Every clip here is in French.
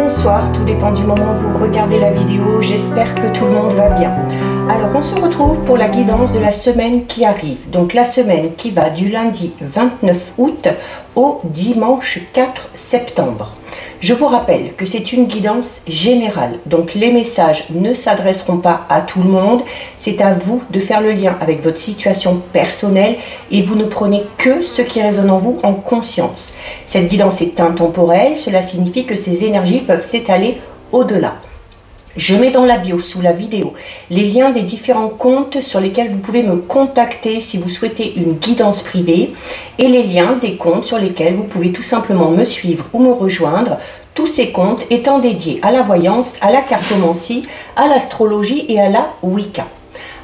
bonsoir, tout dépend du moment où vous regardez la vidéo, j'espère que tout le monde va bien. Alors on se retrouve pour la guidance de la semaine qui arrive, donc la semaine qui va du lundi 29 août au dimanche 4 septembre. Je vous rappelle que c'est une guidance générale, donc les messages ne s'adresseront pas à tout le monde, c'est à vous de faire le lien avec votre situation personnelle et vous ne prenez que ce qui résonne en vous en conscience. Cette guidance est intemporelle, cela signifie que ces énergies peuvent s'étaler au-delà. Je mets dans la bio sous la vidéo les liens des différents comptes sur lesquels vous pouvez me contacter si vous souhaitez une guidance privée et les liens des comptes sur lesquels vous pouvez tout simplement me suivre ou me rejoindre, tous ces comptes étant dédiés à la voyance, à la cartomancie, à l'astrologie et à la Wicca.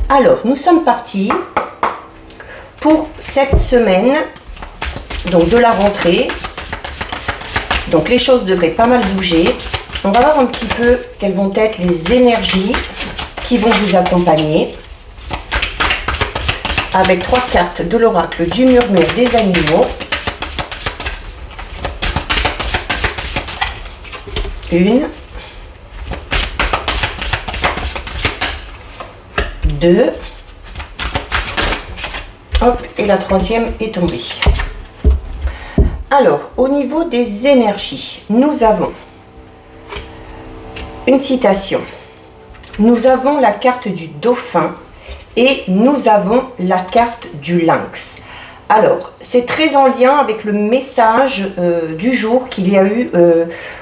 Alors, nous sommes partis pour cette semaine donc de la rentrée. Donc les choses devraient pas mal bouger. On va voir un petit peu quelles vont être les énergies qui vont vous accompagner. Avec 3 cartes de l'oracle du murmure des animaux. 1, 2, hop, et la 3e est tombée. Alors, au niveau des énergies, nous avons une citation. Nous avons la carte du dauphin et nous avons la carte du lynx. Alors, c'est très en lien avec le message du jour qu'il y a eu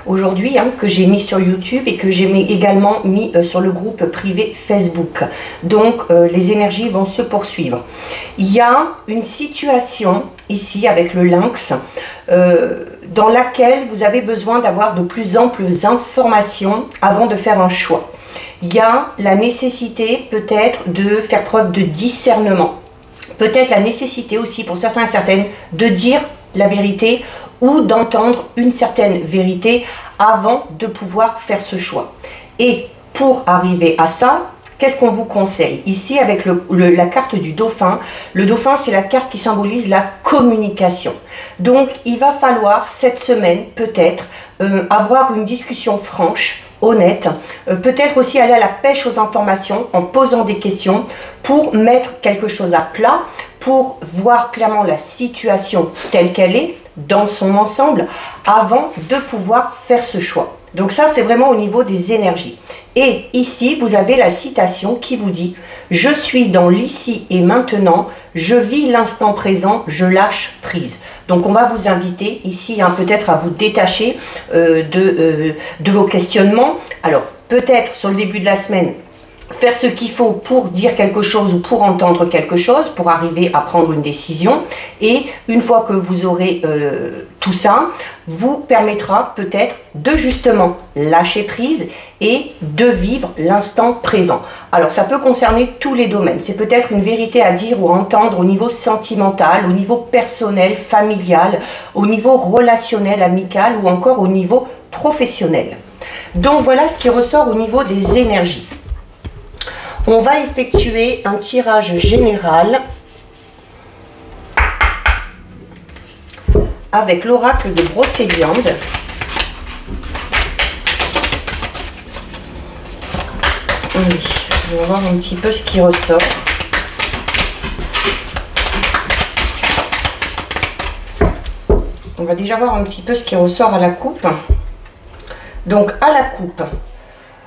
aujourd'hui, que j'ai mis sur YouTube et que j'ai également mis sur le groupe privé Facebook. Donc, les énergies vont se poursuivre. Il y a une situation ici avec le lynx dans laquelle vous avez besoin d'avoir de plus amples informations avant de faire un choix. Il y a la nécessité peut-être de faire preuve de discernement. Peut-être la nécessité aussi pour certains et certaines de dire la vérité ou d'entendre une certaine vérité avant de pouvoir faire ce choix. Et pour arriver à ça, qu'est-ce qu'on vous conseille? Ici, avec la carte du dauphin, le dauphin, c'est la carte qui symbolise la communication. Donc, il va falloir cette semaine, peut-être, avoir une discussion franche, honnête, peut-être aussi aller à la pêche aux informations en posant des questions pour mettre quelque chose à plat, pour voir clairement la situation telle qu'elle est, dans son ensemble, avant de pouvoir faire ce choix. Donc ça, c'est vraiment au niveau des énergies. Et ici, vous avez la citation qui vous dit « Je suis dans l'ici et maintenant, je vis l'instant présent, je lâche prise ». Donc on va vous inviter ici peut-être à vous détacher de vos questionnements. Alors peut-être sur le début de la semaine, faire ce qu'il faut pour dire quelque chose ou pour entendre quelque chose, pour arriver à prendre une décision. Et une fois que vous aurez tout ça, vous permettra peut-être de justement lâcher prise et de vivre l'instant présent. Alors ça peut concerner tous les domaines. C'est peut-être une vérité à dire ou à entendre au niveau sentimental, au niveau personnel, familial, au niveau relationnel, amical ou encore au niveau professionnel. Donc voilà ce qui ressort au niveau des énergies. On va effectuer un tirage général avec l'oracle de Brocéliande. Oui, on va voir un petit peu ce qui ressort. On va déjà voir un petit peu ce qui ressort à la coupe. Donc à la coupe,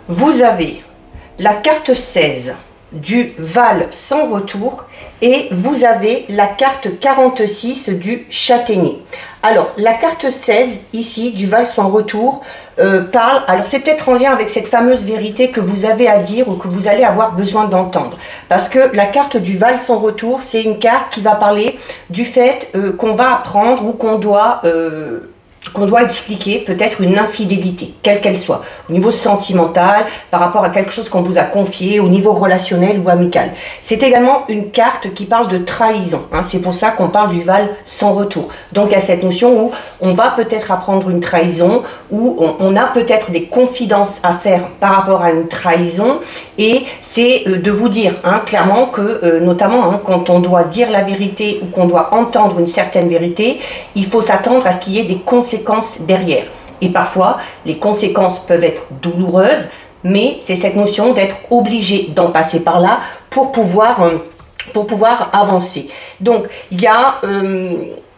vous avez la carte 16 du Val sans retour et vous avez la carte 46 du Châtaignier. Alors la carte 16 ici du Val sans retour parle, alors c'est peut-être en lien avec cette fameuse vérité que vous avez à dire ou que vous allez avoir besoin d'entendre, parce que la carte du Val sans retour, c'est une carte qui va parler du fait qu'on va apprendre ou qu'on doit expliquer peut-être une infidélité, quelle qu'elle soit, au niveau sentimental, par rapport à quelque chose qu'on vous a confié, au niveau relationnel ou amical. C'est également une carte qui parle de trahison, c'est pour ça qu'on parle du Val sans retour. Donc il y a cette notion où on va peut-être apprendre une trahison, où on a peut-être des confidences à faire par rapport à une trahison, et c'est de vous dire clairement que, notamment quand on doit dire la vérité ou qu'on doit entendre une certaine vérité, il faut s'attendre à ce qu'il y ait des conséquences derrière. Et parfois, les conséquences peuvent être douloureuses, mais c'est cette notion d'être obligé d'en passer par là pour pouvoir avancer. Donc, il y a...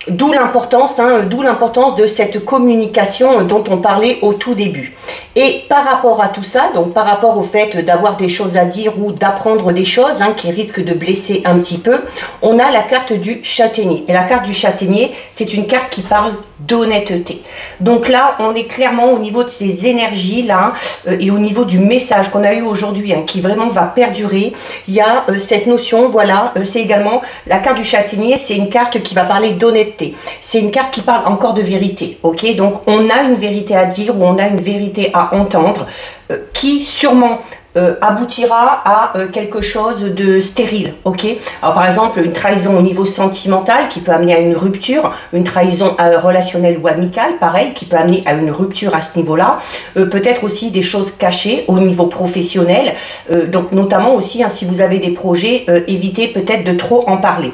d'où l'importance de cette communication dont on parlait au tout début. Et par rapport à tout ça, donc par rapport au fait d'avoir des choses à dire ou d'apprendre des choses qui risquent de blesser un petit peu, on a la carte du châtaignier. Et la carte du châtaignier, c'est une carte qui parle d'honnêteté. Donc là, on est clairement au niveau de ces énergies-là et au niveau du message qu'on a eu aujourd'hui, qui vraiment va perdurer. Il y a cette notion, voilà, c'est également la carte du châtaignier, c'est une carte qui va parler d'honnêteté. C'est une carte qui parle encore de vérité, ok? Donc on a une vérité à dire ou on a une vérité à entendre qui sûrement aboutira à quelque chose de stérile, ok? Alors par exemple, une trahison au niveau sentimental qui peut amener à une rupture, une trahison relationnelle ou amicale, pareil, qui peut amener à une rupture à ce niveau-là, peut-être aussi des choses cachées au niveau professionnel, donc notamment aussi, si vous avez des projets, évitez peut-être de trop en parler.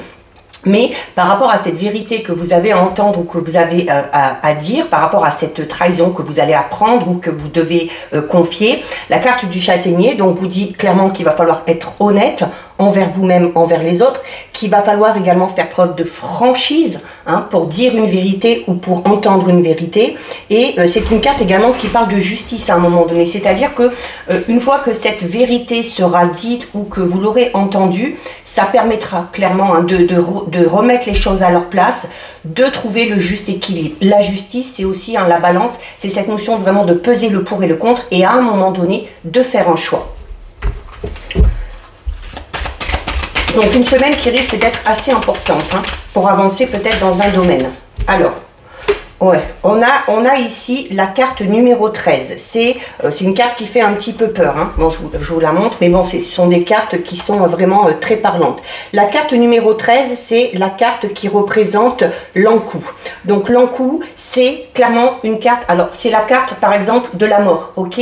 Mais par rapport à cette vérité que vous avez à entendre ou que vous avez à dire, par rapport à cette trahison que vous allez apprendre ou que vous devez confier, la carte du châtaignier donc vous dit clairement qu'il va falloir être honnête envers vous-même, envers les autres, qu'il va falloir également faire preuve de franchise pour dire une vérité ou pour entendre une vérité. Et c'est une carte également qui parle de justice à un moment donné, c'est-à-dire que une fois que cette vérité sera dite ou que vous l'aurez entendue, ça permettra clairement de remettre les choses à leur place, de trouver le juste équilibre. La justice, c'est aussi la balance, c'est cette notion vraiment de peser le pour et le contre et à un moment donné de faire un choix. Donc une semaine qui risque d'être assez importante pour avancer peut-être dans un domaine. Alors, ouais, on a ici la carte numéro 13. C'est une carte qui fait un petit peu peur. Bon, je vous la montre, mais bon, ce sont des cartes qui sont vraiment très parlantes. La carte numéro 13, c'est la carte qui représente l'encou. Donc l'encou, c'est clairement une carte, alors c'est la carte par exemple de la mort, ok,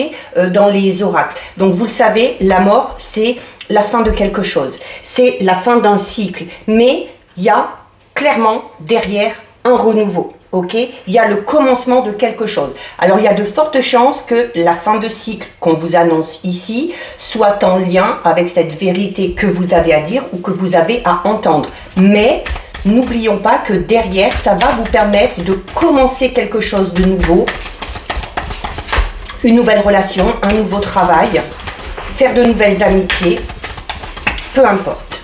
dans les oracles. Donc vous le savez, la mort, c'est la fin de quelque chose, c'est la fin d'un cycle, mais il y a clairement derrière un renouveau, ok? Il y a le commencement de quelque chose. Alors il y a de fortes chances que la fin de cycle qu'on vous annonce ici soit en lien avec cette vérité que vous avez à dire ou que vous avez à entendre, mais n'oublions pas que derrière, ça va vous permettre de commencer quelque chose de nouveau, une nouvelle relation, un nouveau travail, faire de nouvelles amitiés, peu importe.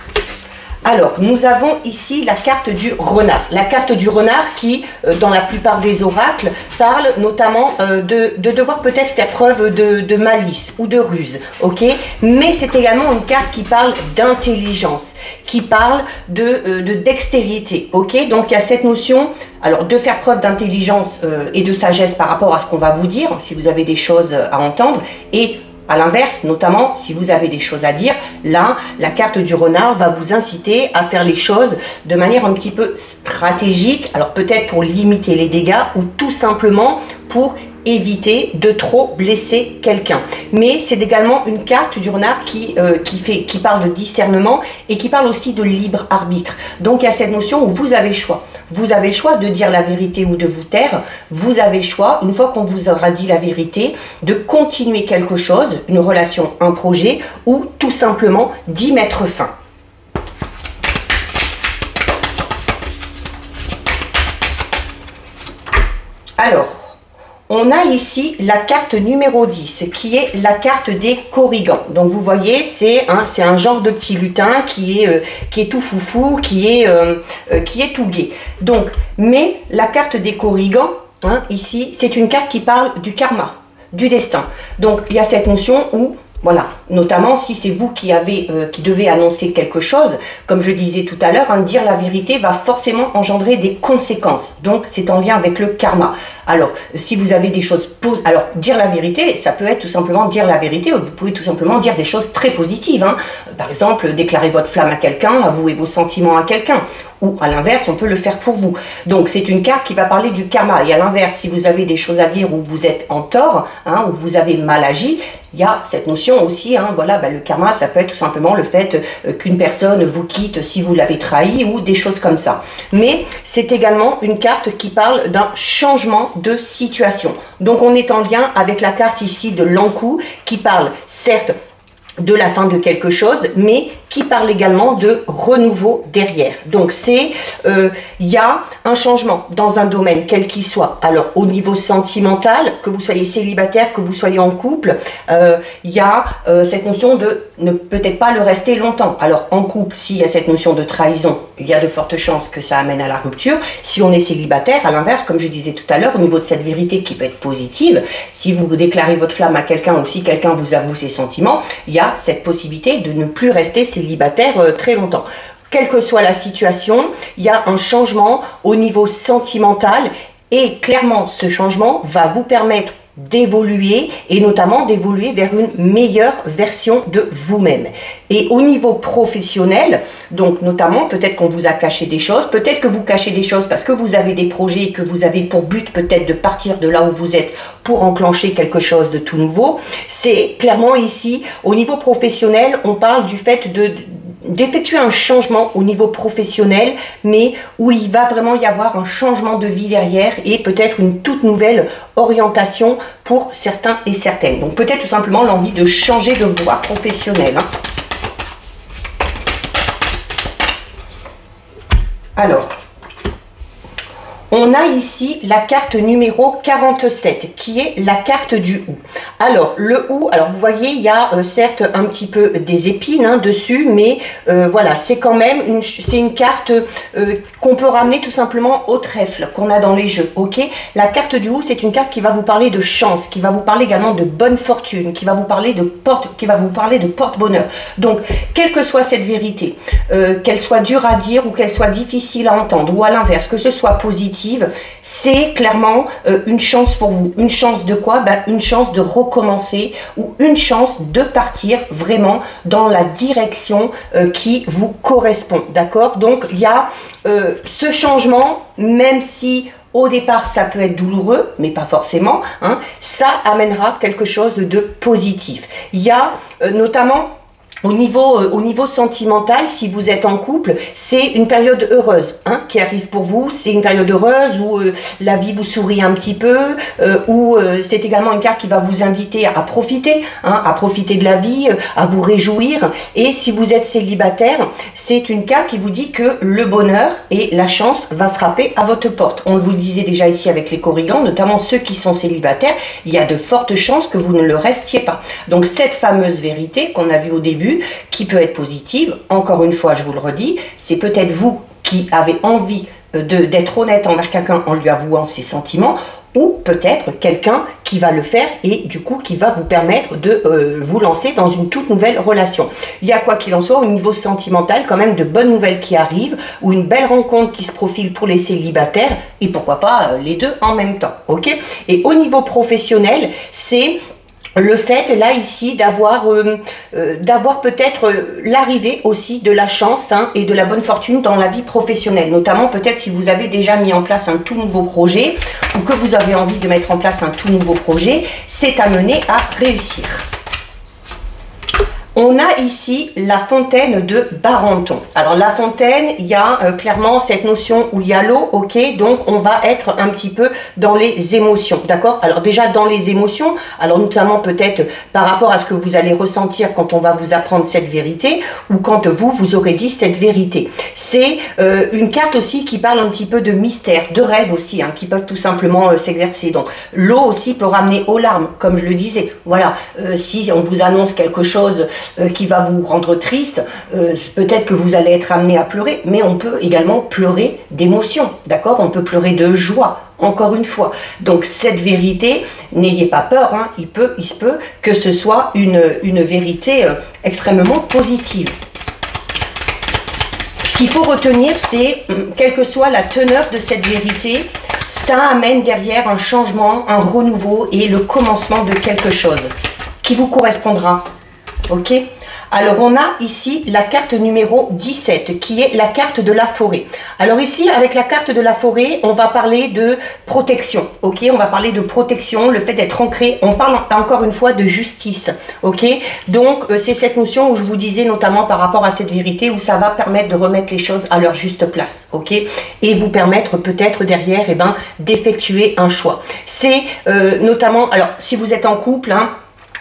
Alors, nous avons ici la carte du renard. La carte du renard qui, dans la plupart des oracles, parle notamment de devoir peut-être faire preuve de malice ou de ruse, ok? Mais c'est également une carte qui parle d'intelligence, qui parle de dextérité, ok? Donc, il y a cette notion, alors, de faire preuve d'intelligence et de sagesse par rapport à ce qu'on va vous dire, si vous avez des choses à entendre, et à l'inverse, notamment, si vous avez des choses à dire, là, la carte du renard va vous inciter à faire les choses de manière un petit peu stratégique, alors peut-être pour limiter les dégâts ou tout simplement pour éviter de trop blesser quelqu'un. Mais c'est également une carte du renard qui parle de discernement et qui parle aussi de libre arbitre. Donc il y a cette notion où vous avez le choix. Vous avez le choix de dire la vérité ou de vous taire. Vous avez le choix, une fois qu'on vous aura dit la vérité, de continuer quelque chose, une relation, un projet, ou tout simplement d'y mettre fin. Alors, on a ici la carte numéro 10 qui est la carte des corrigans. Donc vous voyez, c'est un genre de petit lutin qui est tout foufou, qui est tout gai. Donc, mais la carte des corrigans, ici, c'est une carte qui parle du karma, du destin. Donc il y a cette notion où, voilà, notamment si c'est vous qui devez annoncer quelque chose, comme je disais tout à l'heure, dire la vérité va forcément engendrer des conséquences. Donc c'est en lien avec le karma. Alors, si vous avez des choses... Alors, dire la vérité, ça peut être tout simplement dire la vérité, ou vous pouvez tout simplement dire des choses très positives. Par exemple, déclarer votre flamme à quelqu'un, avouer vos sentiments à quelqu'un. Ou à l'inverse, on peut le faire pour vous. Donc, c'est une carte qui va parler du karma. Et à l'inverse, si vous avez des choses à dire où vous êtes en tort, où vous avez mal agi, il y a cette notion aussi, hein, voilà, le karma, ça peut être tout simplement le fait qu'une personne vous quitte si vous l'avez trahi ou des choses comme ça. Mais c'est également une carte qui parle d'un changement de situation. Donc on est en lien avec la carte ici de l'Ankou qui parle certes de la fin de quelque chose, mais qui parle également de renouveau derrière. Donc c'est, il y a un changement dans un domaine, quel qu'il soit. Alors au niveau sentimental, que vous soyez célibataire, que vous soyez en couple, il y a cette notion de ne peut-être pas le rester longtemps. Alors en couple, s'il y a cette notion de trahison, il y a de fortes chances que ça amène à la rupture. Si on est célibataire, à l'inverse, comme je disais tout à l'heure, au niveau de cette vérité qui peut être positive, si vous déclarez votre flamme à quelqu'un ou si quelqu'un vous avoue ses sentiments, il y a cette possibilité de ne plus rester célibataire très longtemps. Quelle que soit la situation, il y a un changement au niveau sentimental et clairement ce changement va vous permettre d'évoluer et notamment d'évoluer vers une meilleure version de vous-même. Et au niveau professionnel, donc notamment peut-être qu'on vous a caché des choses, peut-être que vous cachez des choses parce que vous avez des projets et que vous avez pour but peut-être de partir de là où vous êtes pour enclencher quelque chose de tout nouveau. C'est clairement ici, au niveau professionnel, on parle du fait d'effectuer un changement au niveau professionnel, mais où il va vraiment y avoir un changement de vie derrière et peut-être une toute nouvelle orientation pour certains et certaines. Donc peut-être tout simplement l'envie de changer de voie professionnelle. Alors, on a ici la carte numéro 47 qui est la carte du hou. Alors le hou, alors vous voyez il y a certes un petit peu des épines dessus, mais voilà, c'est quand même une carte qu'on peut ramener tout simplement au trèfle qu'on a dans les jeux. Ok, la carte du hou, c'est une carte qui va vous parler de chance, qui va vous parler également de bonne fortune, qui va vous parler de porte-bonheur. Donc quelle que soit cette vérité, qu'elle soit dure à dire ou qu'elle soit difficile à entendre, ou à l'inverse, que ce soit positif, c'est clairement une chance pour vous. Une chance de quoi? Une chance de recommencer ou une chance de partir vraiment dans la direction qui vous correspond. D'accord? Donc il y a ce changement, même si au départ ça peut être douloureux, mais pas forcément, hein, ça amènera quelque chose de positif. Il y a notamment au niveau sentimental, si vous êtes en couple, c'est une période heureuse qui arrive pour vous. C'est une période heureuse où la vie vous sourit un petit peu, où c'est également une carte qui va vous inviter à profiter de la vie, à vous réjouir. Et si vous êtes célibataire, c'est une carte qui vous dit que le bonheur et la chance va frapper à votre porte. On vous le disait déjà ici avec les corrigans, notamment ceux qui sont célibataires, il y a de fortes chances que vous ne le restiez pas. Donc cette fameuse vérité qu'on a vue au début, qui peut être positive, encore une fois je vous le redis, c'est peut-être vous qui avez envie d'être honnête envers quelqu'un en lui avouant ses sentiments, ou peut-être quelqu'un qui va le faire et du coup qui va vous permettre de vous lancer dans une toute nouvelle relation. Il y a quoi qu'il en soit au niveau sentimental quand même de bonnes nouvelles qui arrivent, ou une belle rencontre qui se profile pour les célibataires, et pourquoi pas les deux en même temps. Ok? Et au niveau professionnel, c'est le fait là ici d'avoir peut-être l'arrivée aussi de la chance et de la bonne fortune dans la vie professionnelle, notamment peut-être si vous avez déjà mis en place un tout nouveau projet ou que vous avez envie de mettre en place un tout nouveau projet, c'est amené à réussir. On a ici la fontaine de Barenton. Alors la fontaine, il y a clairement cette notion où il y a l'eau, ok, donc on va être un petit peu dans les émotions, d'accord? Alors déjà dans les émotions, alors notamment peut-être par rapport à ce que vous allez ressentir quand on va vous apprendre cette vérité ou quand vous aurez dit cette vérité. C'est une carte aussi qui parle un petit peu de mystère, de rêve aussi, qui peuvent tout simplement s'exercer. Donc l'eau aussi peut ramener aux larmes, comme je le disais. Voilà, si on vous annonce quelque chose qui va vous rendre triste, peut-être que vous allez être amené à pleurer, mais on peut également pleurer d'émotion, d'accord? On peut pleurer de joie, encore une fois. Donc cette vérité, n'ayez pas peur, il se peut que ce soit une vérité extrêmement positive. Ce qu'il faut retenir, c'est, quelle que soit la teneur de cette vérité, ça amène derrière un changement, un renouveau et le commencement de quelque chose qui vous correspondra. Ok? Alors on a ici la carte numéro 17 qui est la carte de la forêt. Alors ici avec la carte de la forêt, on va parler de protection, ok? On va parler de protection, le fait d'être ancré. On parle encore une fois de justice, ok? Donc c'est cette notion où je vous disais notamment par rapport à cette vérité où ça va permettre de remettre les choses à leur juste place, ok? Et vous permettre peut-être derrière, eh ben, d'effectuer un choix. C'est notamment, alors si vous êtes en couple, hein,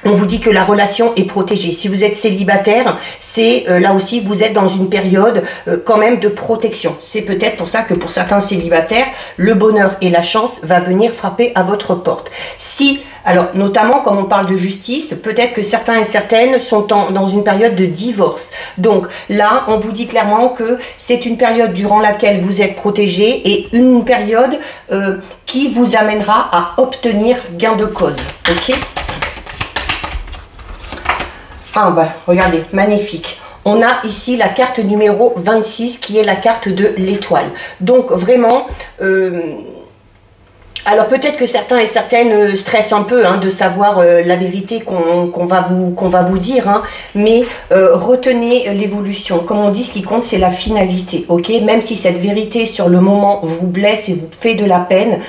on vous dit que la relation est protégée. Si vous êtes célibataire, c'est là aussi, vous êtes dans une période quand même de protection. C'est peut-être pour ça que pour certains célibataires, le bonheur et la chance va venir frapper à votre porte. Si, alors notamment comme on parle de justice, peut-être que certains et certaines sont dans une période de divorce. Donc là, on vous dit clairement que c'est une période durant laquelle vous êtes protégé et une période qui vous amènera à obtenir gain de cause. Ok ? Ah bah, regardez, magnifique. On a ici la carte numéro 26 qui est la carte de l'étoile. Donc vraiment, alors peut-être que certains et certaines stressent un peu hein, de savoir la vérité qu'on va vous dire, hein, mais retenez l'évolution. Comme on dit, ce qui compte, c'est la finalité, ok? Même si cette vérité sur le moment vous blesse et vous fait de la peine,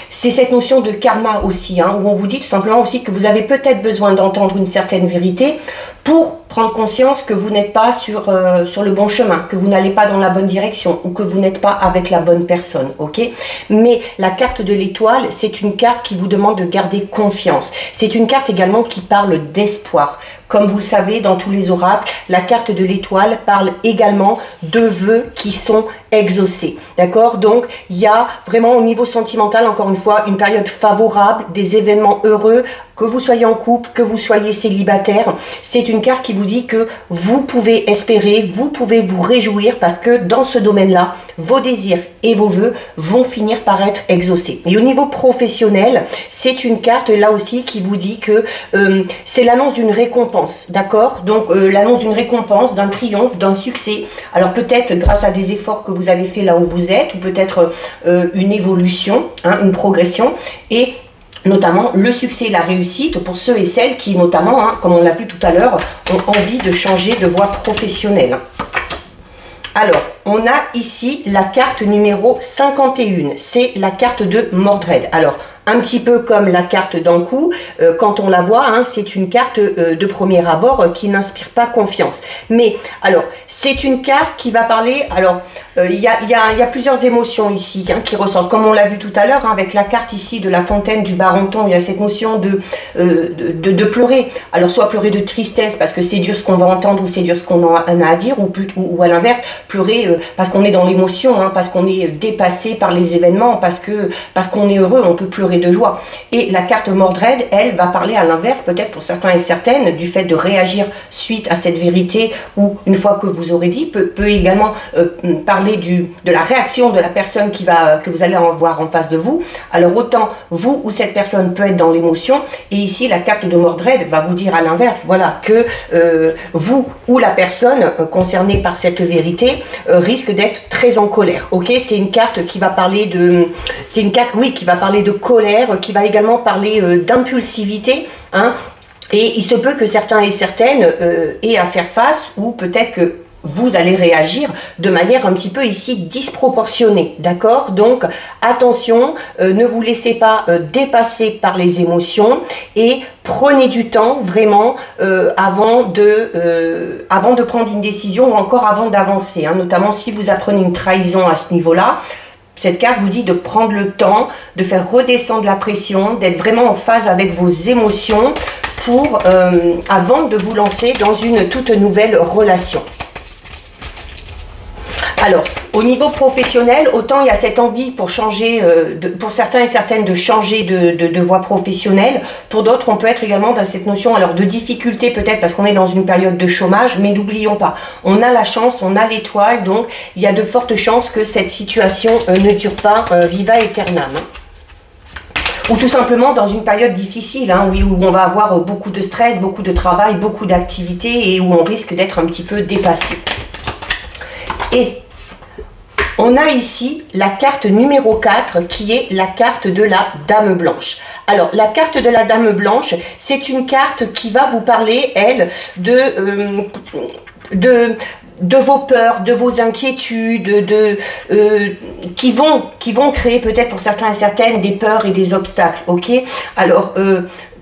c'est cette notion de karma aussi, hein, où on vous dit tout simplement aussi que vous avez peut-être besoin d'entendre une certaine vérité pour prendre conscience que vous n'êtes pas sur le bon chemin, que vous n'allez pas dans la bonne direction ou que vous n'êtes pas avec la bonne personne, ok? Mais la carte de l'étoile, c'est une carte qui vous demande de garder confiance. C'est une carte également qui parle d'espoir. Comme vous le savez, dans tous les oracles, la carte de l'étoile parle également de vœux qui sont exaucés. D'accord? Donc, il y a vraiment au niveau sentimental, encore une fois, une période favorable, des événements heureux, que vous soyez en couple, que vous soyez célibataire. C'est une carte qui vous dit que vous pouvez espérer, vous pouvez vous réjouir parce que dans ce domaine-là, vos désirs et vos vœux vont finir par être exaucés. Et au niveau professionnel, c'est une carte là aussi qui vous dit que c'est l'annonce d'une récompense, d'accord? Donc l'annonce d'une récompense, d'un triomphe, d'un succès. Alors peut-être grâce à des efforts que vous avez fait là où vous êtes, ou peut-être une évolution, hein, une progression, et notamment le succès et la réussite pour ceux et celles qui, notamment, hein, comme on l'a vu tout à l'heure, ont envie de changer de voie professionnelle. Alors, on a ici la carte numéro 51, c'est la carte de Mordred. Alors, un petit peu comme la carte d'Ankou, quand on la voit, hein, c'est une carte de premier abord qui n'inspire pas confiance. Mais, alors, c'est une carte qui va parler, alors, il y a plusieurs émotions ici hein, qui ressortent, comme on l'a vu tout à l'heure, hein, avec la carte ici de la fontaine du Barenton, il y a cette notion de pleurer. Alors, soit pleurer de tristesse parce que c'est dur ce qu'on va entendre ou c'est dur ce qu'on a à dire, ou à l'inverse, pleurer parce qu'on est dans l'émotion, hein, parce qu'on est dépassé par les événements, parce qu'on est heureux, on peut pleurer de joie. Et la carte Mordred, elle, va parler à l'inverse, peut-être pour certains et certaines, du fait de réagir suite à cette vérité, ou une fois que vous aurez dit, peut également parler de la réaction de la personne que vous allez avoir en face de vous. Alors autant vous ou cette personne peut être dans l'émotion, et ici la carte de Mordred va vous dire à l'inverse, voilà, que vous ou la personne concernée par cette vérité risque d'être très en colère. Ok, c'est une carte qui va parler de, c'est une carte, oui, qui va parler de colère, qui va également parler d'impulsivité, hein, et il se peut que certains et certaines aient à faire face, ou peut-être que vous allez réagir de manière un petit peu ici disproportionnée, d'accord? Donc attention, ne vous laissez pas dépasser par les émotions et prenez du temps vraiment avant de prendre une décision ou encore avant d'avancer, hein, notamment si vous apprenez une trahison à ce niveau-là. Cette carte vous dit de prendre le temps, de faire redescendre la pression, d'être vraiment en phase avec vos émotions pour avant de vous lancer dans une toute nouvelle relation. Alors, au niveau professionnel, autant il y a cette envie pour changer, pour certains et certaines de changer de voie professionnelle. Pour d'autres, on peut être également dans cette notion alors de difficulté peut-être parce qu'on est dans une période de chômage, mais n'oublions pas, on a la chance, on a l'étoile, donc il y a de fortes chances que cette situation ne dure pas viva aeternam. Ou tout simplement dans une période difficile, hein, oui, où on va avoir beaucoup de stress, beaucoup de travail, beaucoup d'activités et où on risque d'être un petit peu dépassé. Et On a ici la carte numéro 4 qui est la carte de la Dame Blanche. Alors, la carte de la Dame Blanche, c'est une carte qui va vous parler, elle, de vos peurs, de vos inquiétudes, qui vont créer peut-être pour certains et certaines des peurs et des obstacles, ok? Alors,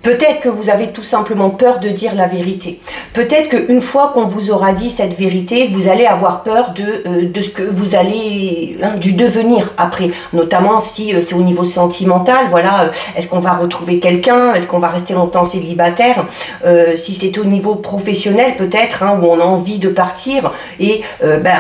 peut-être que vous avez tout simplement peur de dire la vérité. Peut-être qu'une fois qu'on vous aura dit cette vérité, vous allez avoir peur de ce que vous allez, du devenir après. Notamment si c'est au niveau sentimental, voilà, est-ce qu'on va retrouver quelqu'un? Est-ce qu'on va rester longtemps célibataire? Si c'est au niveau professionnel peut-être, où on a envie de partir et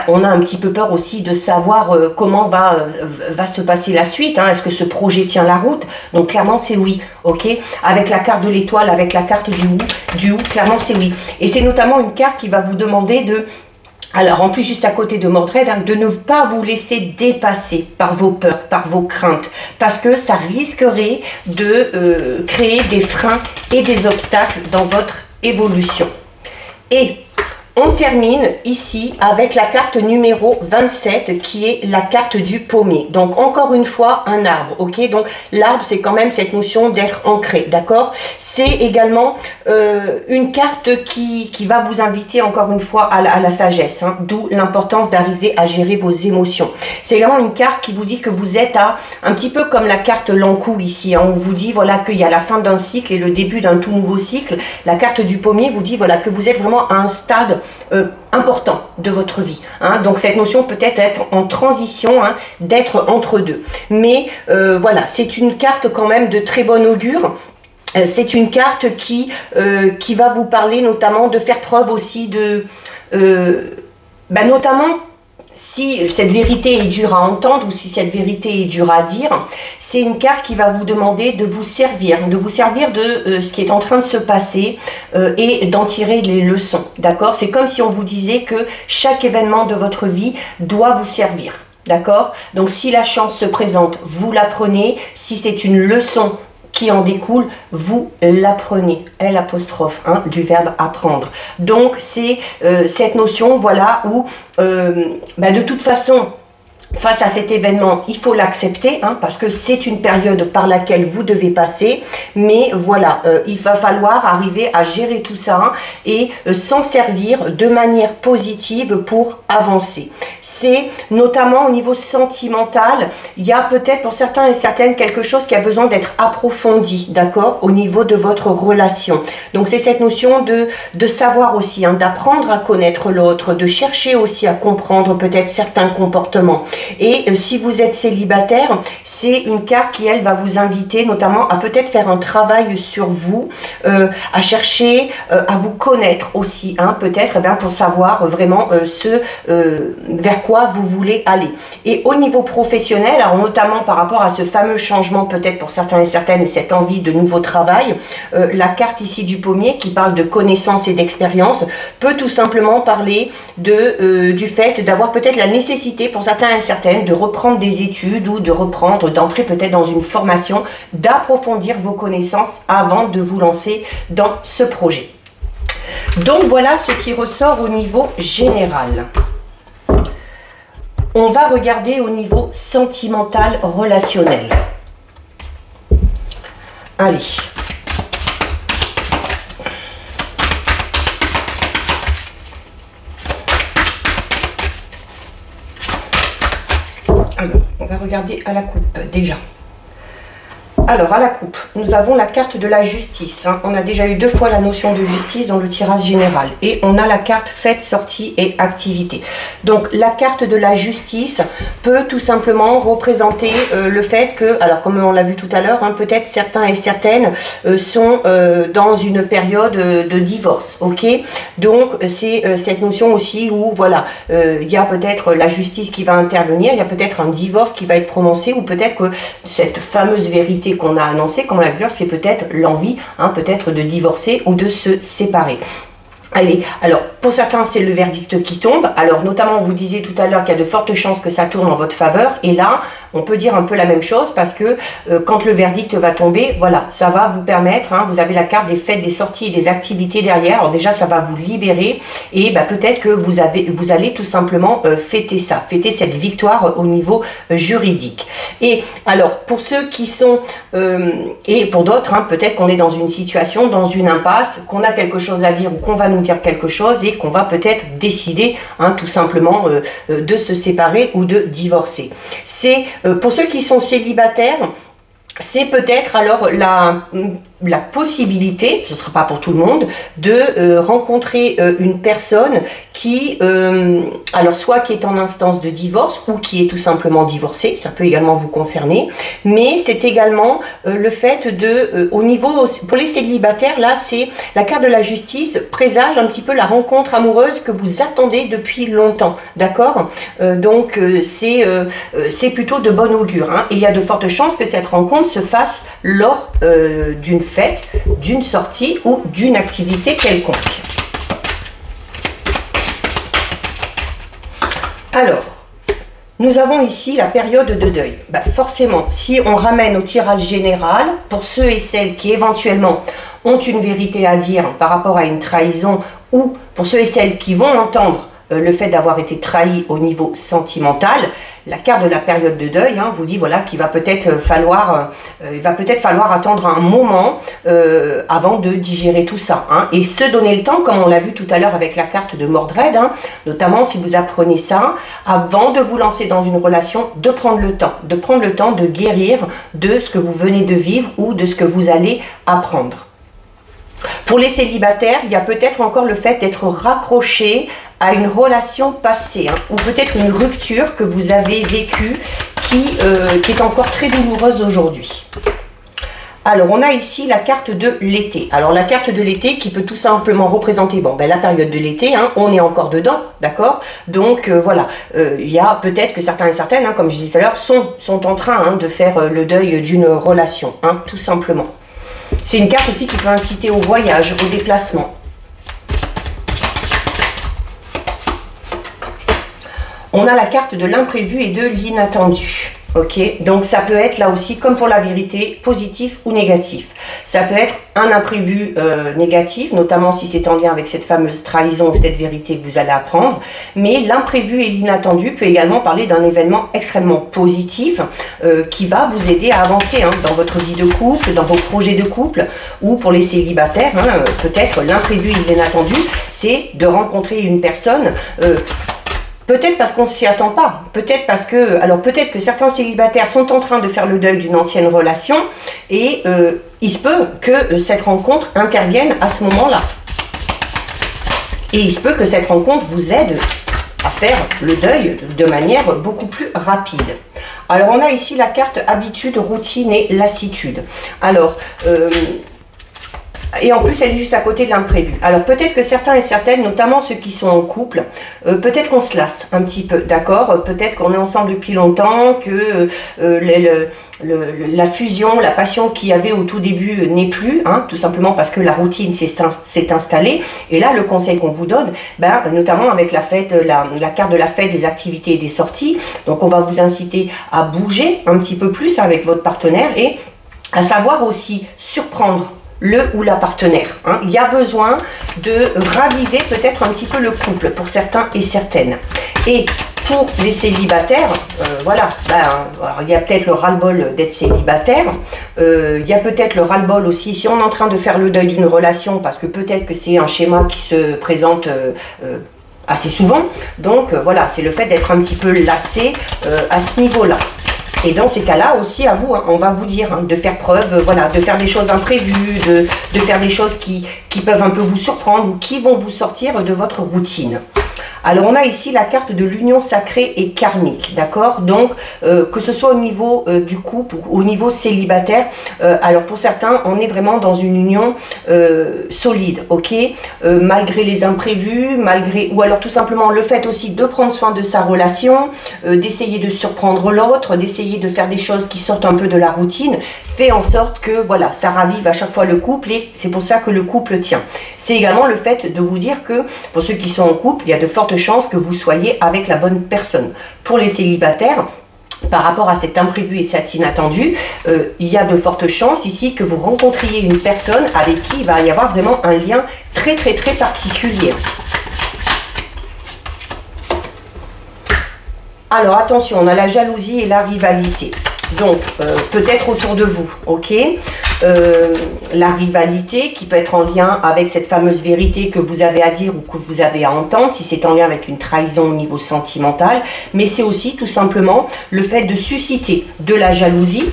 on a un petit peu peur aussi de savoir comment va se passer la suite. Est-ce que ce projet tient la route? Donc clairement c'est oui, ok? Avec la carte de l'étoile, avec la carte du ou, clairement c'est oui. Et c'est notamment une carte qui va vous demander de, alors en plus juste à côté de Mordred, de ne pas vous laisser dépasser par vos peurs, par vos craintes, parce que ça risquerait de créer des freins et des obstacles dans votre évolution. Et on termine ici avec la carte numéro 27 qui est la carte du pommier. Donc encore une fois un arbre, ok? Donc l'arbre c'est quand même cette notion d'être ancré, d'accord? C'est également une carte qui va vous inviter encore une fois à la sagesse, d'où l'importance d'arriver à gérer vos émotions. C'est également une carte qui vous dit que vous êtes un petit peu comme la carte l'encou ici, on vous dit voilà qu'il y a la fin d'un cycle et le début d'un tout nouveau cycle. La carte du pommier vous dit voilà que vous êtes vraiment à un stade important de votre vie, donc cette notion peut-être être en transition, d'être entre deux, mais voilà, c'est une carte quand même de très bon augure. C'est une carte qui va vous parler notamment de faire preuve aussi de notamment si cette vérité est dure à entendre ou si cette vérité est dure à dire. C'est une carte qui va vous demander de vous servir de ce qui est en train de se passer et d'en tirer les leçons, d'accord? C'est comme si on vous disait que chaque événement de votre vie doit vous servir, d'accord? Donc si la chance se présente, vous la prenez. Si c'est une leçon qui en découle, vous l'apprenez, L', du verbe apprendre. Donc c'est cette notion, voilà, où de toute façon, face à cet événement, il faut l'accepter, parce que c'est une période par laquelle vous devez passer, mais voilà, il va falloir arriver à gérer tout ça et s'en servir de manière positive pour avancer. C'est notamment au niveau sentimental, il y a peut-être pour certains et certaines quelque chose qui a besoin d'être approfondi, d'accord, au niveau de votre relation. Donc c'est cette notion de savoir aussi, d'apprendre à connaître l'autre, de chercher aussi à comprendre peut-être certains comportements. Et si vous êtes célibataire, c'est une carte qui, elle, va vous inviter notamment à peut-être faire un travail sur vous, à chercher à vous connaître aussi, peut-être pour savoir vraiment vers quoi vous voulez aller. Et au niveau professionnel, alors notamment par rapport à ce fameux changement peut-être pour certains et certaines et cette envie de nouveau travail, la carte ici du pommier qui parle de connaissances et d'expérience peut tout simplement parler du fait d'avoir peut-être la nécessité pour certains et certaines de reprendre des études ou d'entrer peut-être dans une formation, d'approfondir vos connaissances avant de vous lancer dans ce projet. Donc voilà ce qui ressort au niveau général. On va regarder au niveau sentimental relationnel. Allez. Alors, on va regarder à la coupe déjà. Alors, à la coupe, nous avons la carte de la justice. On a déjà eu 2 fois la notion de justice dans le tirage général. Et on a la carte fête, sortie et activité. Donc, la carte de la justice peut tout simplement représenter le fait que, alors comme on l'a vu tout à l'heure, peut-être certains et certaines sont dans une période de divorce. Ok? Donc, c'est cette notion aussi où, voilà, il y a peut-être la justice qui va intervenir, il y a peut-être un divorce qui va être prononcé, ou peut-être que cette fameuse vérité qu'on a annoncé, comme on l'a vu, c'est peut-être l'envie, peut-être de divorcer ou de se séparer. Allez, alors pour certains c'est le verdict qui tombe, alors notamment on vous disait tout à l'heure qu'il y a de fortes chances que ça tourne en votre faveur, et là on peut dire un peu la même chose parce que quand le verdict va tomber, voilà, ça va vous permettre, hein, vous avez la carte des fêtes, des sorties et des activités derrière, alors déjà ça va vous libérer et bah, peut-être que vous allez tout simplement fêter ça, fêter cette victoire au niveau juridique. Et alors pour ceux qui sont, et pour d'autres, hein, peut-être qu'on est dans une situation, dans une impasse, qu'on a quelque chose à dire ou qu'on va nous dire quelque chose et qu'on va peut-être décider, hein, tout simplement de se séparer ou de divorcer. C'est pour ceux qui sont célibataires, c'est peut-être alors la possibilité, ce ne sera pas pour tout le monde, de rencontrer une personne qui, alors soit qui est en instance de divorce ou qui est tout simplement divorcée, ça peut également vous concerner, mais c'est également le fait de, au niveau, pour les célibataires, là c'est la carte de la justice, présage un petit peu la rencontre amoureuse que vous attendez depuis longtemps, d'accord? Donc c'est plutôt de bon augure, hein, et il y a de fortes chances que cette rencontre se fasse lors d'une fête, d'une sortie ou d'une activité quelconque. Alors, nous avons ici la période de deuil. Bah forcément, si on ramène au tirage général, pour ceux et celles qui éventuellement ont une vérité à dire par rapport à une trahison, ou pour ceux et celles qui vont entendre le fait d'avoir été trahi au niveau sentimental, la carte de la période de deuil, hein, vous dit voilà qu'il va peut-être falloir, attendre un moment avant de digérer tout ça, hein, et se donner le temps, comme on l'a vu tout à l'heure avec la carte de Mordred, hein, notamment si vous apprenez ça, avant de vous lancer dans une relation, de prendre le temps de guérir de ce que vous venez de vivre ou de ce que vous allez apprendre. Pour les célibataires, il y a peut-être encore le fait d'être raccroché à une relation passée, hein, ou peut-être une rupture que vous avez vécue qui est encore très douloureuse aujourd'hui. Alors, on a ici la carte de l'été. Alors, la carte de l'été qui peut tout simplement représenter la période de l'été, hein, on est encore dedans, d'accord? Donc, voilà, il y a peut-être que certains et certaines, hein, comme je disais tout à l'heure, sont en train, hein, de faire le deuil d'une relation, hein, tout simplement. C'est une carte aussi qui peut inciter au voyage, au déplacement. On a la carte de l'imprévu et de l'inattendu. Ok, donc ça peut être là aussi, comme pour la vérité, positif ou négatif. Ça peut être un imprévu négatif, notamment si c'est en lien avec cette fameuse trahison, cette vérité que vous allez apprendre. Mais l'imprévu et l'inattendu peut également parler d'un événement extrêmement positif qui va vous aider à avancer, hein, dans votre vie de couple, dans vos projets de couple, ou pour les célibataires, hein, peut-être l'imprévu et l'inattendu, c'est de rencontrer une personne. Peut-être parce qu'on ne s'y attend pas, peut-être parce que, alors peut-être que certains célibataires sont en train de faire le deuil d'une ancienne relation et il se peut que cette rencontre intervienne à ce moment-là. Et il se peut que cette rencontre vous aide à faire le deuil de manière beaucoup plus rapide. Alors on a ici la carte habitude, routine et lassitude. Alors, et en plus, elle est juste à côté de l'imprévu. Alors, peut-être que certains et certaines, notamment ceux qui sont en couple, peut-être qu'on se lasse un petit peu, d'accord? Peut-être qu'on est ensemble depuis longtemps, que la fusion, la passion qu'il y avait au tout début n'est plus, hein, tout simplement parce que la routine s'est installée. Et là, le conseil qu'on vous donne, notamment avec la fête, la carte de la fête, des activités et des sorties, donc on va vous inciter à bouger un petit peu plus avec votre partenaire et à savoir aussi surprendre le ou la partenaire, hein. Il y a besoin de raviver peut-être un petit peu le couple pour certains et certaines. Et pour les célibataires, voilà, alors il y a peut-être le ras-le-bol d'être célibataire, il y a peut-être le ras-le-bol aussi si on est en train de faire le deuil d'une relation, parce que peut-être que c'est un schéma qui se présente assez souvent. Donc voilà, c'est le fait d'être un petit peu lassé à ce niveau-là. Et dans ces cas-là aussi, à vous, hein, on va vous dire, hein, de faire preuve, voilà, de faire des choses imprévues, de faire des choses qui peuvent un peu vous surprendre ou qui vont vous sortir de votre routine. Alors on a ici la carte de l'union sacrée et karmique, d'accord? Donc que ce soit au niveau du couple ou au niveau célibataire, alors pour certains on est vraiment dans une union solide, ok? Malgré les imprévus, malgré, ou alors tout simplement le fait aussi de prendre soin de sa relation, d'essayer de surprendre l'autre, d'essayer de faire des choses qui sortent un peu de la routine, fait en sorte que voilà, ça ravive à chaque fois le couple et c'est pour ça que le couple tient. C'est également le fait de vous dire que pour ceux qui sont en couple, il y a de fortes chances que vous soyez avec la bonne personne. Pour les célibataires, par rapport à cet imprévu et cet inattendu, il y a de fortes chances ici que vous rencontriez une personne avec qui il va y avoir vraiment un lien très particulier. Alors attention, on a la jalousie et la rivalité. Donc peut-être autour de vous, ok? La rivalité qui peut être en lien avec cette fameuse vérité que vous avez à dire ou que vous avez à entendre, si c'est en lien avec une trahison au niveau sentimental, mais c'est aussi tout simplement le fait de susciter de la jalousie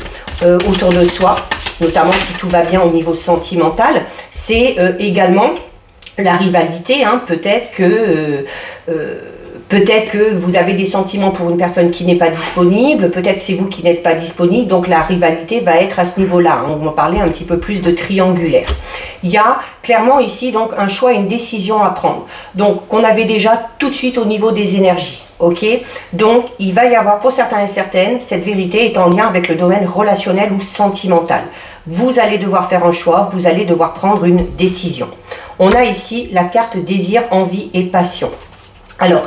autour de soi, notamment si tout va bien au niveau sentimental. C'est également la rivalité, hein, peut-être que vous avez des sentiments pour une personne qui n'est pas disponible, peut-être c'est vous qui n'êtes pas disponible, donc la rivalité va être à ce niveau-là. On va parler un petit peu plus de triangulaire. Il y a clairement ici donc un choix et une décision à prendre. Donc qu'on avait déjà tout de suite au niveau des énergies. Ok, donc il va y avoir pour certains et certaines, cette vérité est en lien avec le domaine relationnel ou sentimental. Vous allez devoir faire un choix, vous allez devoir prendre une décision. On a ici la carte désir, envie et passion. Alors,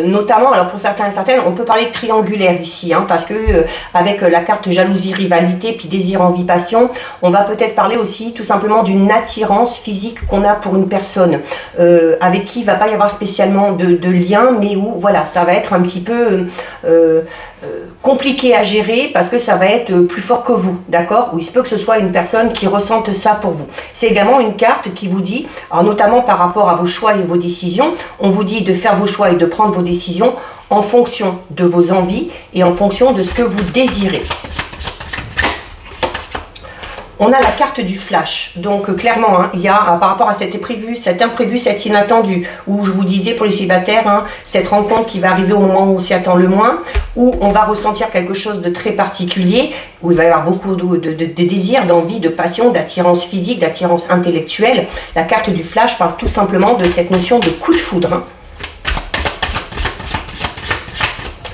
notamment, alors pour certains et certaines, on peut parler de triangulaire ici, hein, parce que avec la carte jalousie, rivalité, puis désir, envie, passion, on va peut-être parler aussi tout simplement d'une attirance physique qu'on a pour une personne, avec qui il ne va pas y avoir spécialement de lien, mais où, voilà, ça va être un petit peu compliqué à gérer, parce que ça va être plus fort que vous, d'accord? Ou il se peut que ce soit une personne qui ressente ça pour vous. C'est également une carte qui vous dit, alors notamment par rapport à vos choix et vos décisions, on vous dit de faire vos choix et de prendre vos décisions en fonction de vos envies et en fonction de ce que vous désirez. On a la carte du flash, donc clairement, hein, il y a par rapport à cet imprévu, cet inattendu, où je vous disais pour les célibataires, hein, cette rencontre qui va arriver au moment où on s'y attend le moins, où on va ressentir quelque chose de très particulier, où il va y avoir beaucoup de désir, d'envie, de passion, d'attirance physique, d'attirance intellectuelle. La carte du flash parle tout simplement de cette notion de coup de foudre. Hein.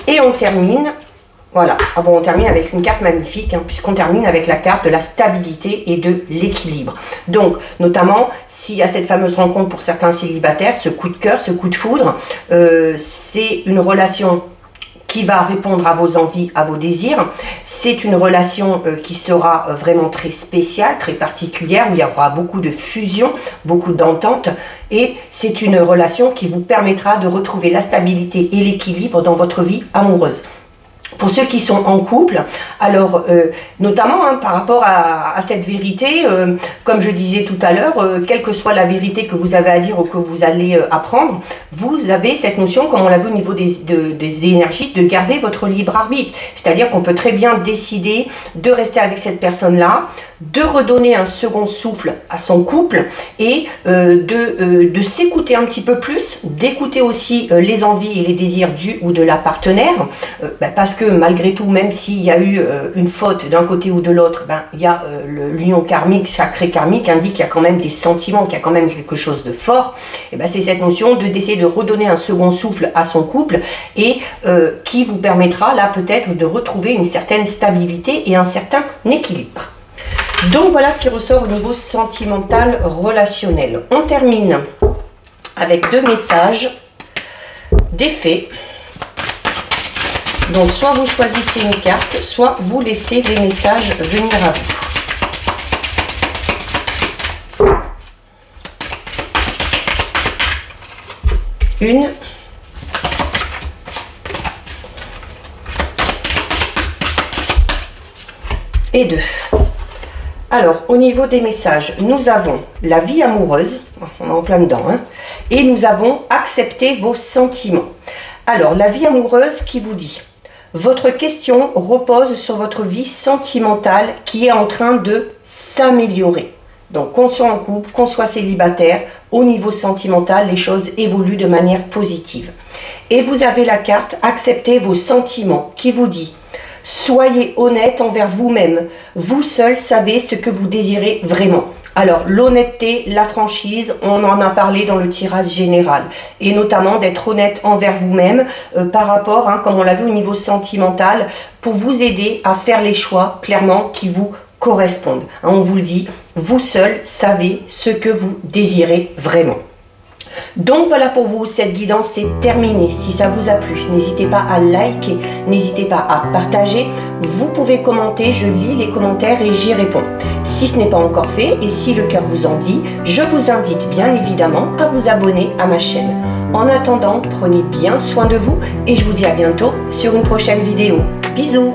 Et on termine... Voilà, ah bon, on termine avec une carte magnifique, hein, puisqu'on termine avec la carte de la stabilité et de l'équilibre. Donc, notamment, s'il y a cette fameuse rencontre pour certains célibataires, ce coup de cœur, ce coup de foudre, c'est une relation qui va répondre à vos envies, à vos désirs. C'est une relation qui sera vraiment très spéciale, très particulière, où il y aura beaucoup de fusion, beaucoup d'entente. Et c'est une relation qui vous permettra de retrouver la stabilité et l'équilibre dans votre vie amoureuse. Pour ceux qui sont en couple, alors notamment hein, par rapport à cette vérité, comme je disais tout à l'heure, quelle que soit la vérité que vous avez à dire ou que vous allez apprendre, vous avez cette notion, comme on l'a vu au niveau des énergies, de garder votre libre arbitre. C'est-à-dire qu'on peut très bien décider de rester avec cette personne-là, de redonner un second souffle à son couple et de s'écouter un petit peu plus, d'écouter aussi les envies et les désirs du ou de la partenaire, parce que malgré tout, même s'il y a eu une faute d'un côté ou de l'autre, il y a l'union karmique, sacrée karmique, indique qu'il y a quand même des sentiments, qu'il y a quand même quelque chose de fort. Et c'est cette notion d'essayer de redonner un second souffle à son couple et qui vous permettra là peut-être de retrouver une certaine stabilité et un certain équilibre. Donc voilà ce qui ressort au niveau sentimental relationnel. On termine avec deux messages d'effet. Donc soit vous choisissez une carte, soit vous laissez les messages venir à vous. Une. Et deux. Alors, au niveau des messages, nous avons la vie amoureuse, on est en plein dedans, hein, et nous avons accepté vos sentiments. Alors, la vie amoureuse qui vous dit, votre question repose sur votre vie sentimentale qui est en train de s'améliorer. Donc qu'on soit en couple, qu'on soit célibataire, au niveau sentimental, les choses évoluent de manière positive. Et vous avez la carte « Acceptez vos sentiments » qui vous dit « Soyez honnête envers vous-même, vous seul savez ce que vous désirez vraiment ». Alors l'honnêteté, la franchise, on en a parlé dans le tirage général. Et notamment d'être honnête envers vous-même par rapport, comme on l'a vu au niveau sentimental, pour vous aider à faire les choix clairement qui vous correspondent. On vous le dit, vous seul savez ce que vous désirez vraiment. Donc voilà pour vous, cette guidance est terminée. Si ça vous a plu, n'hésitez pas à liker, n'hésitez pas à partager. Vous pouvez commenter, je lis les commentaires et j'y réponds. Si ce n'est pas encore fait et si le cœur vous en dit, je vous invite bien évidemment à vous abonner à ma chaîne. En attendant, prenez bien soin de vous et je vous dis à bientôt sur une prochaine vidéo. Bisous!